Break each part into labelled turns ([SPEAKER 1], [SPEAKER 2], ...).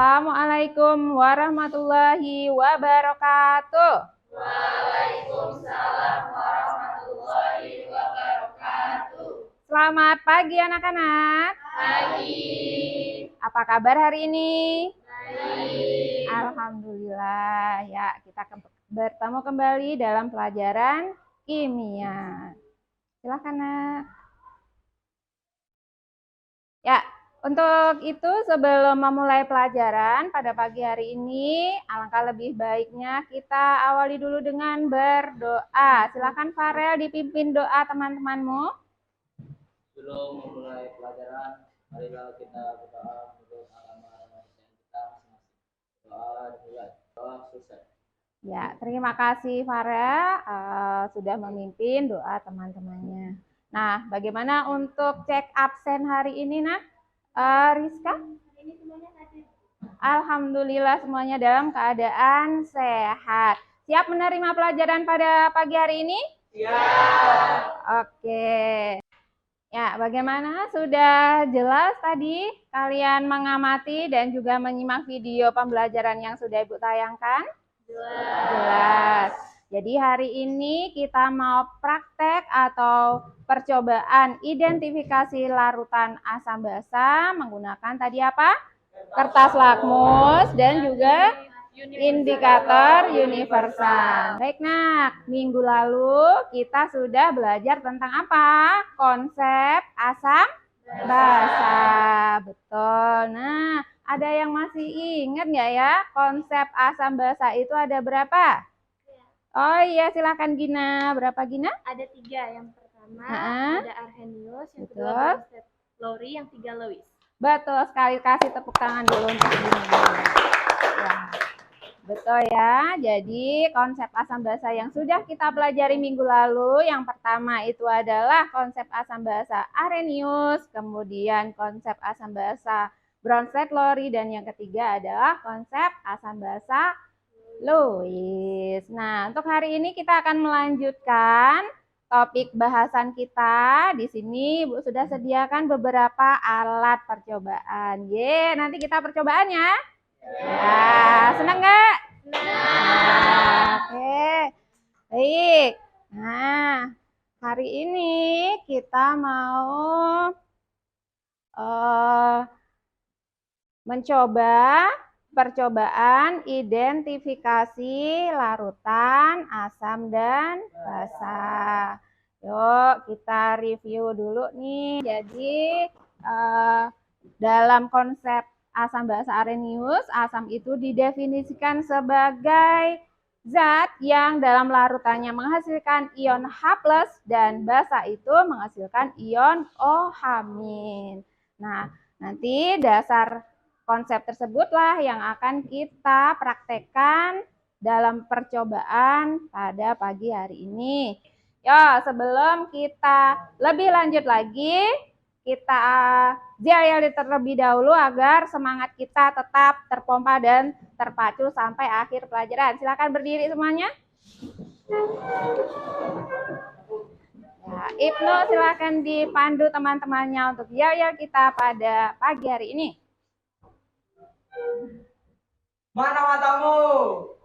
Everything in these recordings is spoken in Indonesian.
[SPEAKER 1] Assalamualaikum warahmatullahi wabarakatuh.
[SPEAKER 2] Waalaikumsalam warahmatullahi wabarakatuh.
[SPEAKER 1] Selamat pagi anak-anak.
[SPEAKER 2] Pagi.
[SPEAKER 1] Apa kabar hari ini?
[SPEAKER 2] Baik.
[SPEAKER 1] Alhamdulillah. Ya, kita bertemu kembali dalam pelajaran kimia. Silakan, Nak. Ya, untuk itu sebelum memulai pelajaran pada pagi hari ini, alangkah lebih baiknya kita awali dulu dengan berdoa. Silakan Farel dipimpin doa teman-temanmu.
[SPEAKER 3] Sebelum memulai pelajaran, marilah kita berdoa menurut agama kita masing-masing. Doa dimulai. Doa selesai.
[SPEAKER 1] Ya, terima kasih Farel sudah memimpin doa teman-temannya. Nah, bagaimana untuk cek absen hari ini, Nak? Rizka?
[SPEAKER 2] Ini semuanya hadir.
[SPEAKER 1] Alhamdulillah semuanya dalam keadaan sehat. Siap menerima pelajaran pada pagi hari ini?
[SPEAKER 2] Siap.
[SPEAKER 1] Oke. Ya, bagaimana? Sudah jelas tadi kalian mengamati dan juga menyimak video pembelajaran yang sudah Ibu tayangkan? Jelas. Jadi hari ini kita mau praktek atau percobaan identifikasi larutan asam basa menggunakan tadi apa? Kertas lakmus dan juga indikator universal. Baik, Nak. Minggu lalu kita sudah belajar tentang apa? Konsep asam basa. Betul. Nah, ada yang masih ingat nggak ya? Konsep asam basa itu ada berapa? Oh iya, silakan Gina. Berapa Gina?
[SPEAKER 2] Ada 3. Yang pertama ada Arrhenius, yang
[SPEAKER 1] Betul.
[SPEAKER 2] kedua Bronsted Lowry, yang 3 Lewis.
[SPEAKER 1] Betul sekali, kasih tepuk tangan dulu untuk Gina. Ya. Betul ya, jadi konsep asam basa yang sudah kita pelajari minggu lalu, yang pertama itu adalah konsep asam basa Arrhenius, kemudian konsep asam basa Bronsted Lowry, dan yang ketiga adalah konsep asam basa Lewis. Nah, untuk hari ini kita akan melanjutkan topik bahasan kita. Di sini Bu sudah sediakan beberapa alat percobaan. Nanti kita percobaan ya. Ya, senang nggak? Nah, oke. Baik. Nah, hari ini kita mau mencoba percobaan identifikasi larutan asam dan basa. Yuk kita review dulu nih. Jadi dalam konsep asam basa Arrhenius, asam itu didefinisikan sebagai zat yang dalam larutannya menghasilkan ion H+ dan basa itu menghasilkan ion OH-. Nah, nanti dasar konsep tersebutlah yang akan kita praktekkan dalam percobaan pada pagi hari ini. Yo, sebelum kita lebih lanjut lagi, kita yel terlebih dahulu agar semangat kita tetap terpompa dan terpacu sampai akhir pelajaran. Silakan berdiri semuanya. Ya, Ibnu silakan dipandu teman-temannya untuk yel kita pada pagi hari ini.
[SPEAKER 4] Mana matamu?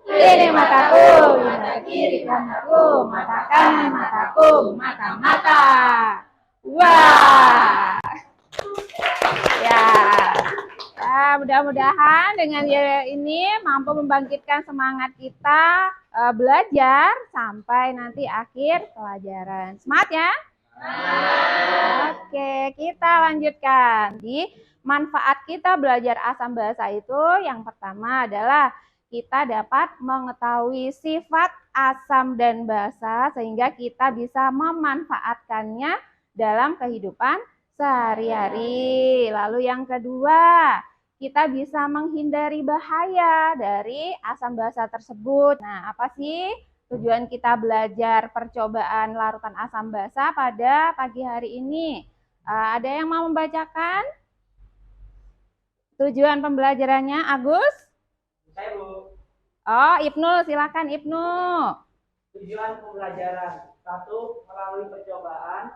[SPEAKER 1] Ini mataku, mata kiri mataku, mata kanan mataku, mata-mata. Wah. Ya, mudah-mudahan dengan ini mampu membangkitkan semangat kita belajar sampai nanti akhir pelajaran. Semangat ya. Oke, kita lanjutkan. Manfaat kita belajar asam basa itu yang pertama adalah kita dapat mengetahui sifat asam dan basa sehingga kita bisa memanfaatkannya dalam kehidupan sehari-hari. Lalu yang kedua, kita bisa menghindari bahaya dari asam basa tersebut. Nah, apa sih tujuan kita belajar percobaan larutan asam basa pada pagi hari ini? Ada yang mau membacakan? Tujuan pembelajarannya, Agus?
[SPEAKER 4] Saya Bu.
[SPEAKER 1] Oh, Ibnu, silakan Ibnu.
[SPEAKER 4] Tujuan pembelajaran 1. Melalui percobaan,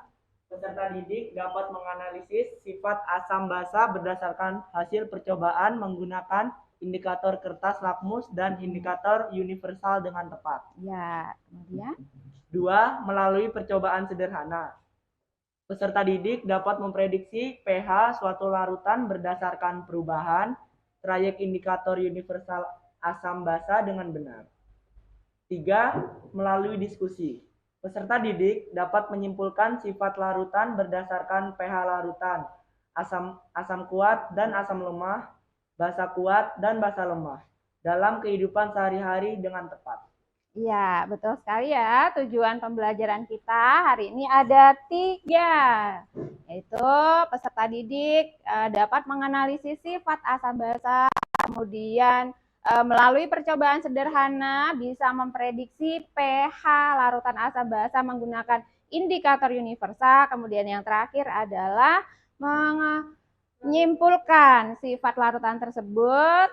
[SPEAKER 4] peserta didik dapat menganalisis sifat asam basa berdasarkan hasil percobaan menggunakan indikator kertas lakmus, dan indikator universal dengan tepat.
[SPEAKER 1] Ya, kemudian
[SPEAKER 4] 2. Melalui percobaan sederhana. Peserta didik dapat memprediksi pH suatu larutan berdasarkan perubahan trayek indikator universal asam basa dengan benar. 3. Melalui diskusi. Peserta didik dapat menyimpulkan sifat larutan berdasarkan pH larutan, asam kuat dan asam lemah, basa kuat dan basa lemah dalam kehidupan sehari-hari dengan tepat.
[SPEAKER 1] iya, betul sekali ya. Tujuan pembelajaran kita hari ini ada 3, yaitu peserta didik dapat menganalisis sifat asam basa, kemudian melalui percobaan sederhana bisa memprediksi pH larutan asam basa menggunakan indikator universal, kemudian yang terakhir adalah menyimpulkan sifat larutan tersebut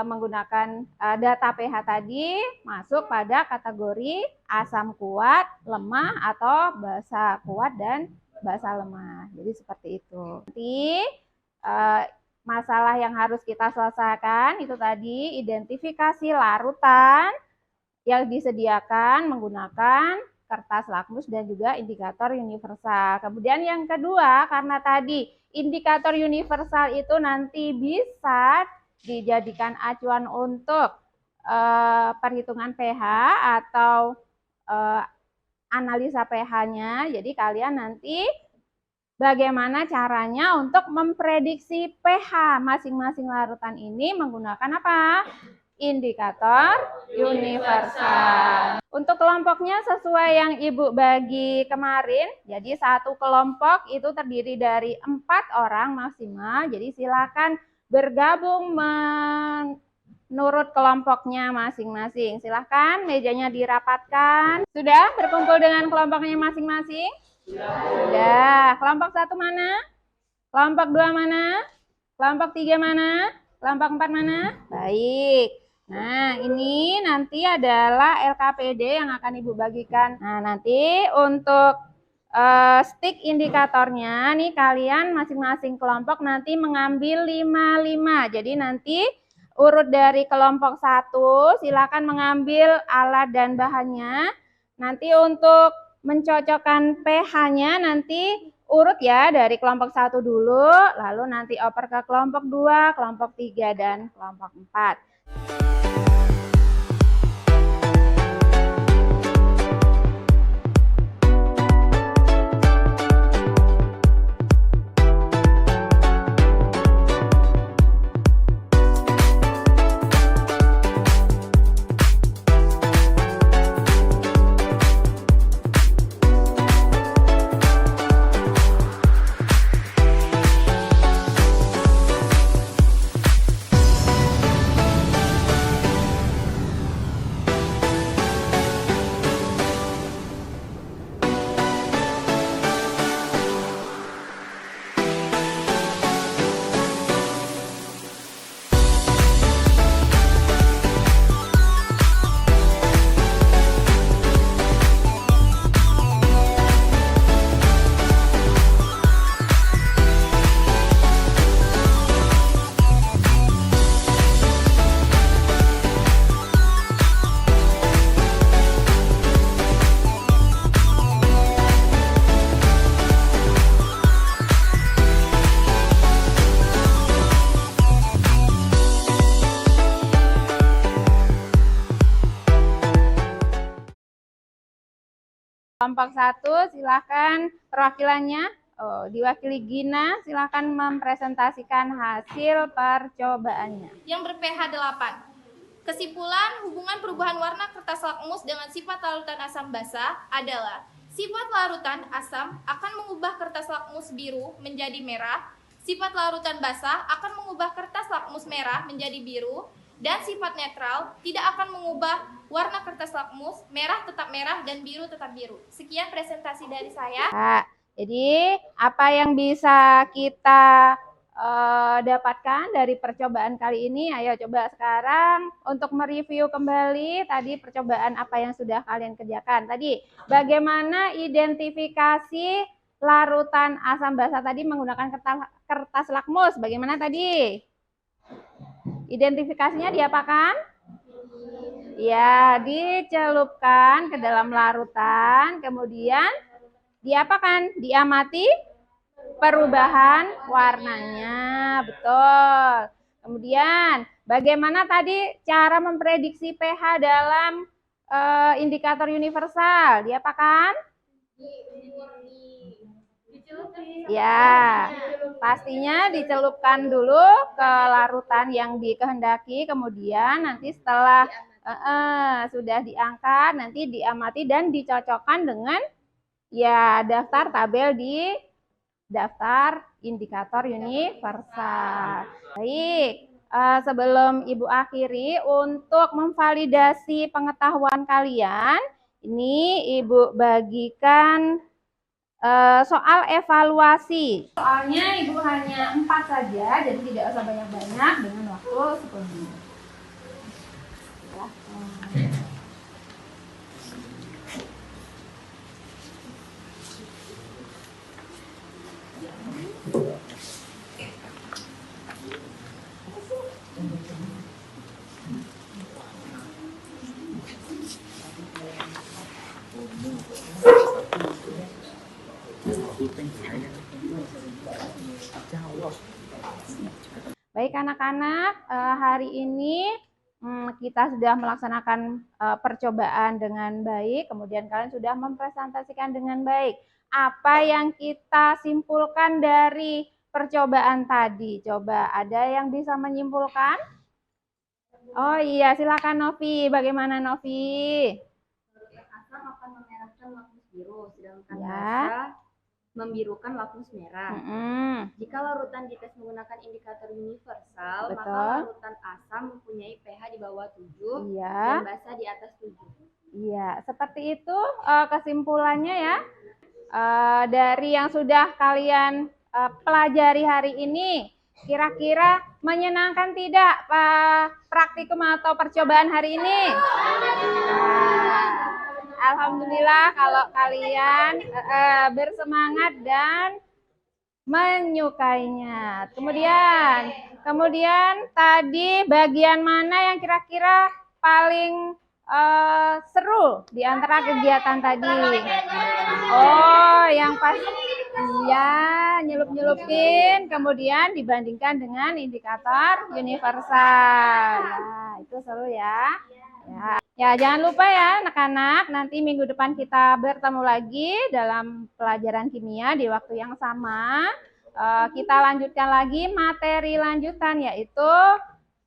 [SPEAKER 1] menggunakan data pH tadi masuk pada kategori asam kuat, lemah, atau basa kuat dan basa lemah. Jadi seperti itu. Nanti masalah yang harus kita selesaikan itu tadi identifikasi larutan yang disediakan menggunakan kertas lakmus dan juga indikator universal. Kemudian yang kedua, karena tadi indikator universal itu nanti bisa dijadikan acuan untuk perhitungan pH atau analisa pH-nya. Jadi kalian nanti bagaimana caranya untuk memprediksi pH masing-masing larutan ini menggunakan apa? Indikator universal. Untuk kelompoknya sesuai yang Ibu bagi kemarin, jadi satu kelompok itu terdiri dari 4 orang maksimal, jadi silakan bergabung menurut kelompoknya masing-masing. Silakan mejanya dirapatkan. Sudah berkumpul dengan kelompoknya masing-masing? Sudah. Kelompok 1 mana? Kelompok 2 mana? Kelompok 3 mana? Kelompok 4 mana? Baik. Nah, ini nanti adalah LKPD yang akan Ibu bagikan. Nah, nanti untuk stick indikatornya, nih kalian masing-masing kelompok nanti mengambil 5-5. Jadi nanti urut dari kelompok 1, silakan mengambil alat dan bahannya. Nanti untuk mencocokkan pH-nya nanti urut ya dari kelompok 1 dulu, lalu nanti oper ke kelompok 2, kelompok 3, dan kelompok 4. Kelompok 1 silakan perwakilannya diwakili Gina, silakan mempresentasikan hasil percobaannya.
[SPEAKER 2] Yang ber-pH 8. Kesimpulan hubungan perubahan warna kertas lakmus dengan sifat larutan asam basa adalah sifat larutan asam akan mengubah kertas lakmus biru menjadi merah, sifat larutan basa akan mengubah kertas lakmus merah menjadi biru, dan sifat netral tidak akan mengubah warna kertas lakmus, merah tetap merah dan biru tetap biru. Sekian presentasi dari saya.
[SPEAKER 1] Nah, jadi apa yang bisa kita dapatkan dari percobaan kali ini? Ayo coba sekarang untuk mereview kembali tadi percobaan apa yang sudah kalian kerjakan. Tadi bagaimana identifikasi larutan asam basa tadi menggunakan kertas lakmus. Bagaimana tadi? Identifikasinya diapakan? Ya, dicelupkan ke dalam larutan, kemudian diapakan? Diamati perubahan warnanya, betul. Kemudian, bagaimana tadi cara memprediksi pH dalam indikator universal? Diapakan? Ya, pastinya dicelupkan dulu ke larutan yang dikehendaki, kemudian nanti setelah sudah diangkat, nanti diamati dan dicocokkan dengan ya daftar tabel di daftar indikator universal. Baik, sebelum Ibu akhiri, untuk memvalidasi pengetahuan kalian, ini Ibu bagikan soal evaluasi. Soalnya Ibu hanya 4 saja, jadi tidak usah banyak-banyak dengan waktu 10 menit. Baik anak-anak, hari ini kita sudah melaksanakan percobaan dengan baik, kemudian kalian sudah mempresentasikan dengan baik. Apa yang kita simpulkan dari percobaan tadi? Coba ada yang bisa menyimpulkan? Oh iya, silakan Novi. Bagaimana Novi?
[SPEAKER 5] Asam akan memerahkan lakmus biru, sedangkan
[SPEAKER 1] Ya.
[SPEAKER 5] basa membirukan lakmus merah.
[SPEAKER 1] Mm-mm.
[SPEAKER 5] Jika larutan dites menggunakan indikator universal,
[SPEAKER 1] Betul.
[SPEAKER 5] maka larutan asam mempunyai pH di bawah 7
[SPEAKER 1] Iya.
[SPEAKER 5] dan basa di atas 7.
[SPEAKER 1] Iya, seperti itu kesimpulannya ya. Dari yang sudah kalian pelajari hari ini, kira-kira menyenangkan tidak praktikum atau percobaan hari ini? Alhamdulillah kalau kalian bersemangat dan menyukainya. Kemudian tadi bagian mana yang kira-kira paling seru di antara kegiatan tadi? Oh, yang pas ya nyelup-nyelupin, kemudian dibandingkan dengan indikator universal. Ya, itu seru ya. Ya, jangan lupa ya anak-anak, nanti minggu depan kita bertemu lagi dalam pelajaran kimia di waktu yang sama. Kita lanjutkan lagi materi lanjutan yaitu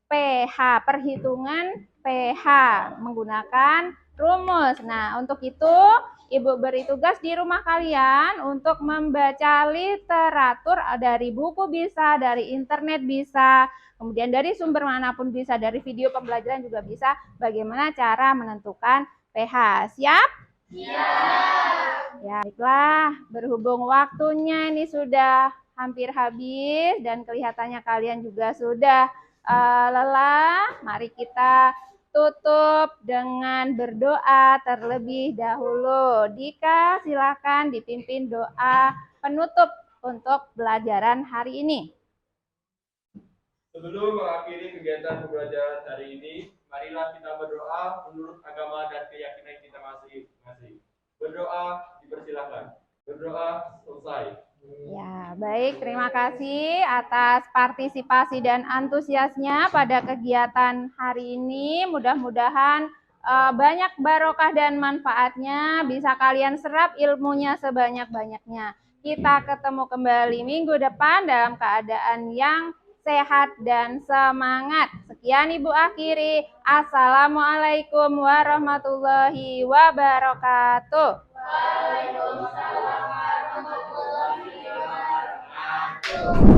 [SPEAKER 1] pH, perhitungan pH menggunakan rumus. Nah, untuk itu Ibu beri tugas di rumah kalian untuk membaca literatur dari buku bisa, dari internet bisa, kemudian dari sumber manapun bisa, dari video pembelajaran juga bisa, bagaimana cara menentukan pH. Siap? Siap. Ya, baiklah, berhubung waktunya ini sudah hampir habis dan kelihatannya kalian juga sudah lelah, mari kita tutup dengan berdoa terlebih dahulu. Dika, silakan dipimpin doa penutup untuk pelajaran hari ini.
[SPEAKER 6] Sebelum mengakhiri kegiatan pembelajaran hari ini, marilah kita berdoa menurut agama dan keyakinan kita masing-masing. Berdoa dipersilahkan. Berdoa selesai.
[SPEAKER 1] Ya, baik. Terima kasih atas partisipasi dan antusiasnya pada kegiatan hari ini. Mudah-mudahan banyak barokah dan manfaatnya. Bisa kalian serap ilmunya sebanyak-banyaknya. Kita ketemu kembali minggu depan dalam keadaan yang sehat dan semangat. Sekian Ibu akhiri. Assalamualaikum warahmatullahi wabarakatuh.
[SPEAKER 2] Waalaikumsalam warahmatullahi wabarakatuh.